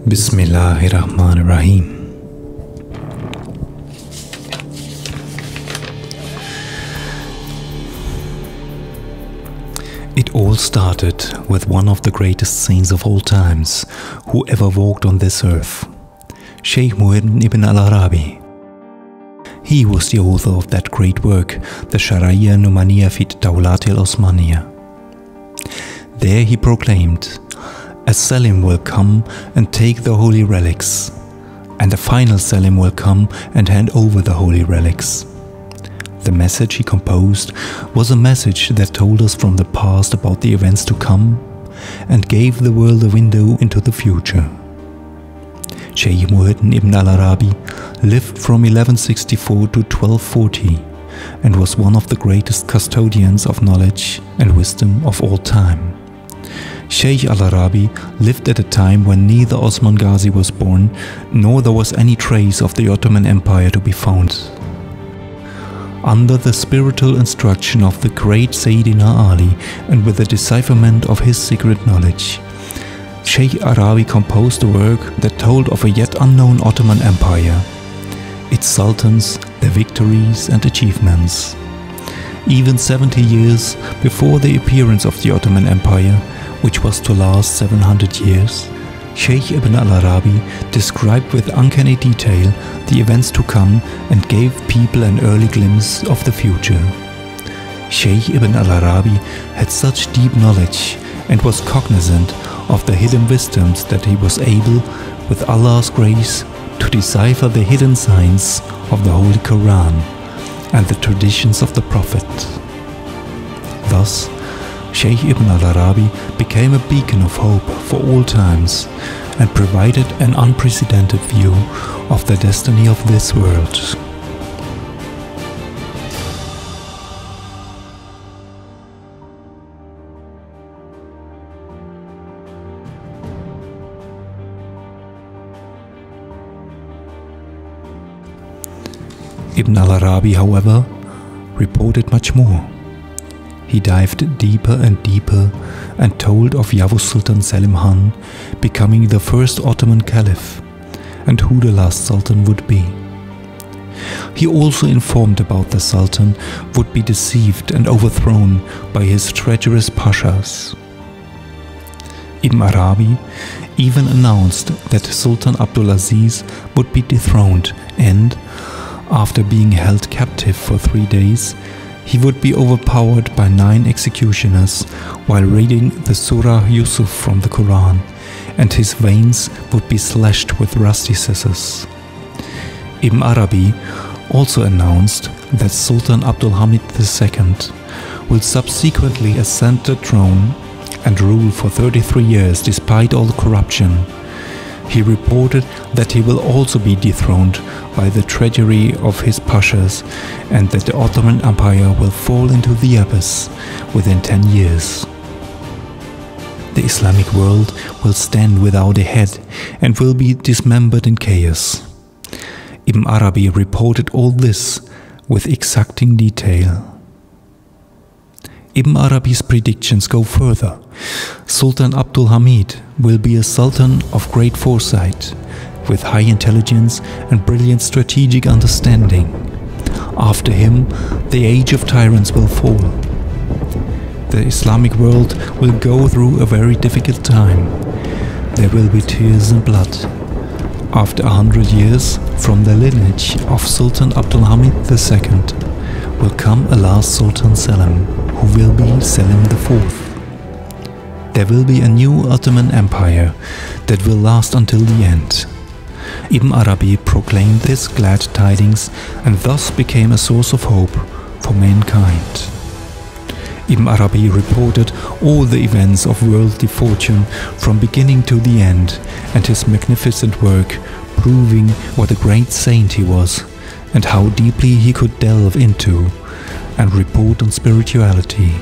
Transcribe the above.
Bismillahirrahmanirrahim. It all started with one of the greatest saints of all times who ever walked on this earth, Shaykh Muhyiddin ibn al-Arabi. He was the author of that great work, the Sharia Numaniya fi Dawlat al-Osmaniya. There he proclaimed, a Selim will come and take the holy relics, and a final Selim will come and hand over the holy relics. The message he composed was a message that told us from the past about the events to come and gave the world a window into the future. Shaykh Muhyiddin ibn al-Arabi lived from 1164 to 1240 and was one of the greatest custodians of knowledge and wisdom of all time. Shaykh al-Arabi lived at a time when neither Osman Ghazi was born, nor there was any trace of the Ottoman Empire to be found. Under the spiritual instruction of the great Sayyidina Ali and with the decipherment of his secret knowledge, Shaykh Arabi composed a work that told of a yet unknown Ottoman Empire, its sultans, their victories and achievements. Even 70 years before the appearance of the Ottoman Empire, which was to last 700 years, Shaykh ibn al-Arabi described with uncanny detail the events to come and gave people an early glimpse of the future. Shaykh ibn al-Arabi had such deep knowledge and was cognizant of the hidden wisdoms that he was able, with Allah's grace, to decipher the hidden signs of the Holy Quran and the traditions of the Prophet. Thus, Shaykh ibn al-Arabi became a beacon of hope for all times and provided an unprecedented view of the destiny of this world. Ibn al-Arabi, however, reported much more. He dived deeper and deeper and told of Yavuz Sultan Selim Han becoming the first Ottoman Caliph and who the last Sultan would be. He also informed about the Sultan would be deceived and overthrown by his treacherous Pashas. Ibn Arabi even announced that Sultan Abdulaziz would be dethroned and, after being held captive for 3 days, he would be overpowered by 9 executioners while reading the Surah Yusuf from the Quran, and his veins would be slashed with rusty scissors. Ibn Arabi also announced that Sultan Abdulhamid II will subsequently ascend the throne and rule for 33 years despite all the corruption. He reported that he will also be dethroned by the treachery of his Pashas and that the Ottoman Empire will fall into the abyss within 10 years. The Islamic world will stand without a head and will be dismembered in chaos. Ibn Arabi reported all this with exacting detail. Ibn Arabi's predictions go further. Sultan Abdulhamid will be a sultan of great foresight, with high intelligence and brilliant strategic understanding. After him, the age of tyrants will fall. The Islamic world will go through a very difficult time. There will be tears and blood. After 100 years, from the lineage of Sultan Abdulhamid II will come a last Sultan Selim, who will be Selim IV. There will be a new Ottoman Empire that will last until the end. Ibn Arabi proclaimed this glad tidings and thus became a source of hope for mankind. Ibn Arabi reported all the events of worldly fortune from beginning to the end, and his magnificent work proving what a great saint he was and how deeply he could delve into and report on spirituality.